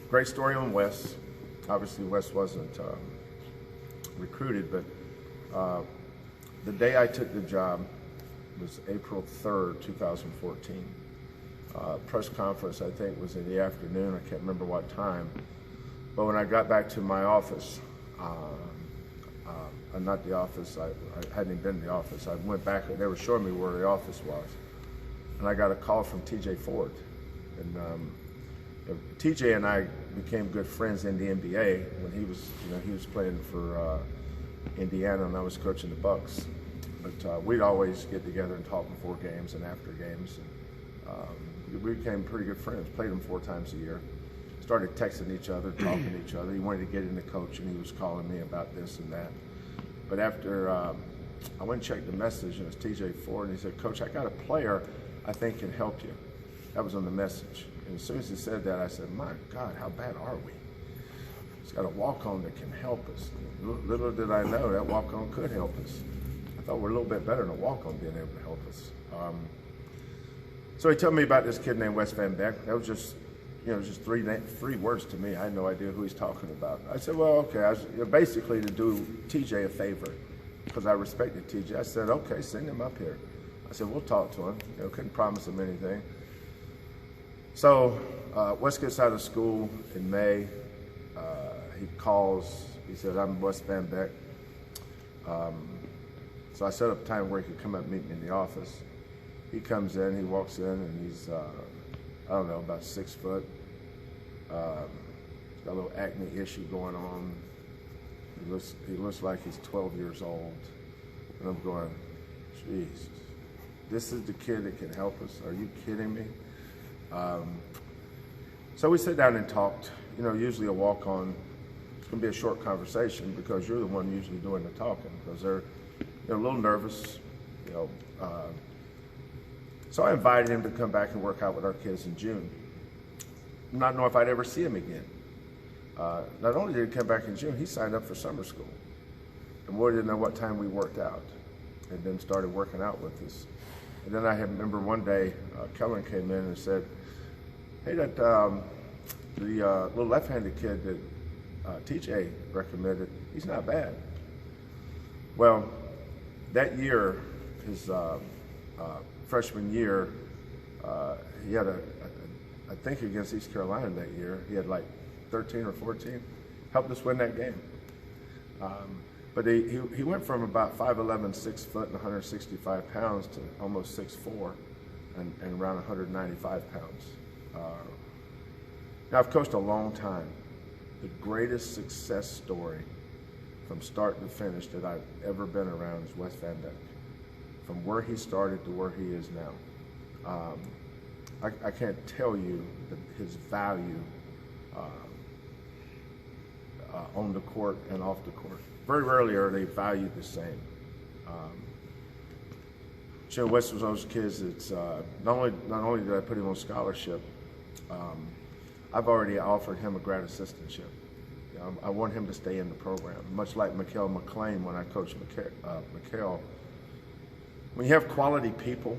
Great story on Wes. Obviously, Wes wasn't recruited, but the day I took the job was April 3rd, 2014. Press conference, I think, was in the afternoon. I can't remember what time. But when I got back to my office, not the office, I hadn't even been in the office. I went back, and they were showing me where the office was. And I got a call from TJ Ford. And TJ and I became good friends in the NBA when he was playing for Indiana, and I was coaching the Bucks. But we'd always get together and talk before games and after games. And we became pretty good friends. Played them 4 times a year. Started texting each other, talking to each other. He wanted to get into coaching. He was calling me about this and that. But after I went and checked the message, and it was TJ Ford, and he said, "Coach, I got a player I think can help you." That was on the message. And as soon as he said that, I said, "My God, how bad are we? He's got a walk-on that can help us." Little did I know that walk-on could help us. I thought we're a little bit better than a walk-on being able to help us. So he told me about this kid named Wes VanBeck. That was just, just three words to me. I had no idea who he's talking about. I said, "Well, okay." I was, basically to do TJ a favor, because I respected TJ. I said, "Okay, send him up here." I said, "We'll talk to him." Couldn't promise him anything. So Wes gets out of school in May. He calls. He said, "I'm Wes VanBeck." So I set up a time where he could come up and meet me in the office. He comes in, he walks in, and he's, I don't know, about 6 foot. He's got a little acne issue going on. He looks like he's 12 years old. And I'm going, "Jesus, this is the kid that can help us? Are you kidding me?" So we sat down and talked. Usually a walk-on, it's going to be a short conversation because you're the one usually doing the talking, because they're a little nervous, So I invited him to come back and work out with our kids in June, not knowing if I'd ever see him again. Not only did he come back in June, he signed up for summer school. And we didn't know what time we worked out, and then started working out with us. And then I remember one day, Kelvin came in and said, "Hey, that the little left-handed kid that TJ recommended, he's not bad." Well, that year, his freshman year, he had I think against East Carolina that year, he had like 13 or 14, helped us win that game. But he went from about 5'11", 6 foot and 165 pounds to almost 6'4", and around 195 pounds. Now I've coached a long time. The greatest success story from start to finish that I've ever been around is Wes VanBeck. From where he started to where he is now. I can't tell you his value on the court and off the court. Very rarely are they valued the same. Wes was one of those kids that's not only did I put him on scholarship, I've already offered him a grad assistantship. I want him to stay in the program, much like Mikhail McLean when I coached Mikhail. When you have quality people,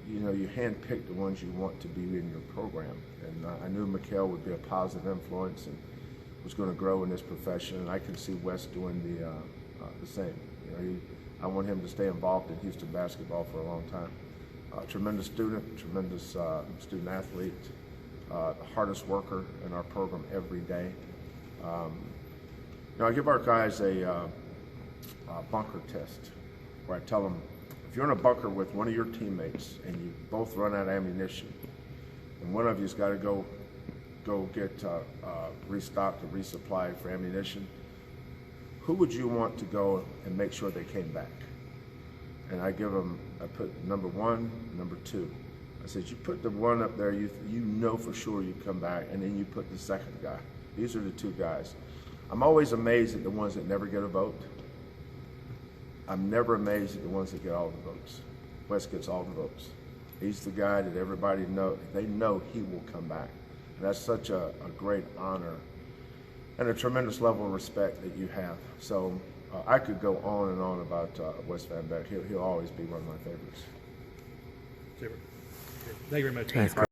you handpick the ones you want to be in your program. And I knew Mikhail would be a positive influence and was going to grow in this profession. And I can see Wes doing the same. I want him to stay involved in Houston basketball for a long time. Tremendous student, tremendous student athlete, the hardest worker in our program every day. I give our guys a bunker test where I tell them, if you're in a bunker with one of your teammates and you both run out of ammunition, and one of you's got to go get restocked or resupplied for ammunition, who would you want to go and make sure they came back? And I put number 1, number 2. I said, you put the one up there, you know for sure you come back, and then you put the second guy. These are the 2 guys. I'm always amazed at the ones that never get a vote. I'm never amazed at the ones that get all the votes. Wes gets all the votes. He's the guy that everybody knows. They know he will come back. And that's such a great honor and a tremendous level of respect that you have. So I could go on and on about Wes VanBeck. He'll always be one of my favorites. Super. Thank you very much. Thanks.